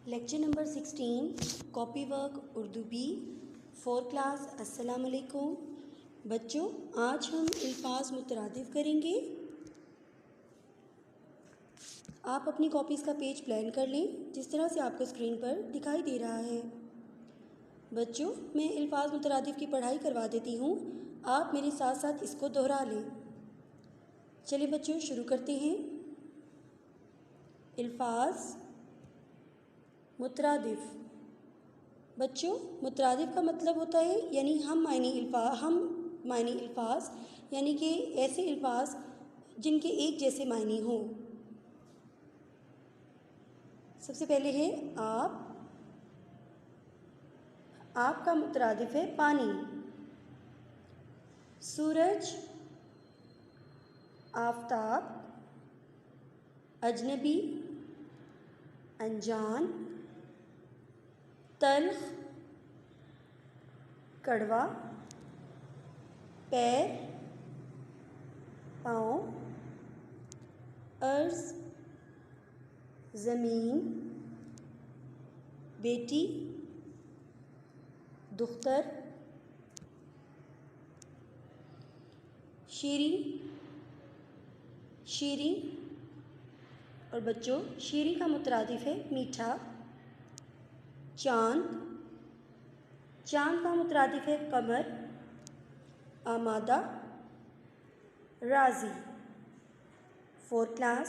Lecture number 16 copy work Urdu B 4 class. अस्सलाम वालेकुम बच्चों, आज हम अल्फाज मुतरादिफ करेंगे। आप अपनी कॉपीज़ का पेज प्लान कर लें जिस तरह से आपको स्क्रीन पर दिखाई दे रहा है। बच्चों, मैं अल्फाज मुतरादिफ की पढ़ाई करवा देती हूँ, आप मेरे साथ साथ इसको दोहरा लें। चलिए बच्चों, शुरू करते हैं। अल्फाज मुतरादिफ। बच्चों, मुतरादिफ का मतलब होता है यानी हम मायने अल्फाज यानी कि ऐसे अल्फाज जिनके एक जैसे मायने हों। सबसे पहले है आप। आप का मुतरादिफ है पानी। सूरज, आफताब, अजनबी, अनजान, तल्ख, कड़वा, पैर, पाँव, अर्ज़, ज़मीन, बेटी, दुख्तर, शीरी। और बच्चों, शीरी का मुतरादिफ है मीठा। चाँद का मुतरादिफ है कमर, आमादा, राज़ी। 4 क्लास।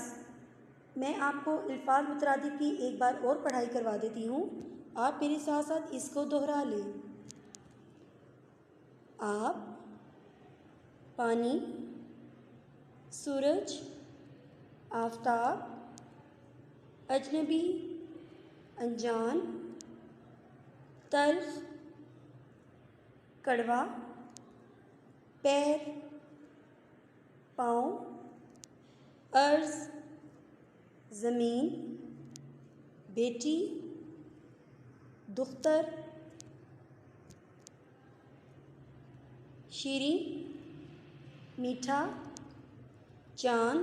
मैं आपको अल्फाज मुतरादिफ की एक बार और पढ़ाई करवा देती हूँ, आप मेरे साथ साथ इसको दोहरा लें। आप, पानी, सूरज, आफताब, अजनबी, अनजान, तल्ख, कड़वा, पैर, पाँव, अर्ज़, ज़मीन, बेटी, दुख्तर, शीरी, मीठा, चाँद,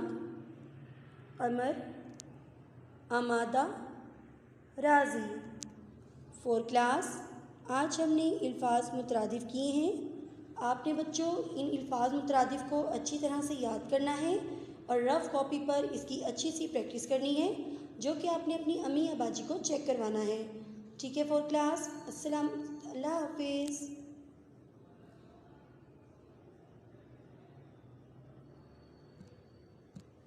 कमर, आमादा, राज़ी। 4 क्लास। आज हमने अल्फाज मुतरादिफ किए हैं। आपने बच्चों इन अल्फाज मुतरादिफ को अच्छी तरह से याद करना है और रफ़ कॉपी पर इसकी अच्छी सी प्रैक्टिस करनी है, जो कि आपने अपनी अम्मी या बाजी को चेक करवाना है। ठीक है 4 क्लास। अस्सलाम, अल्लाह हाफिज़।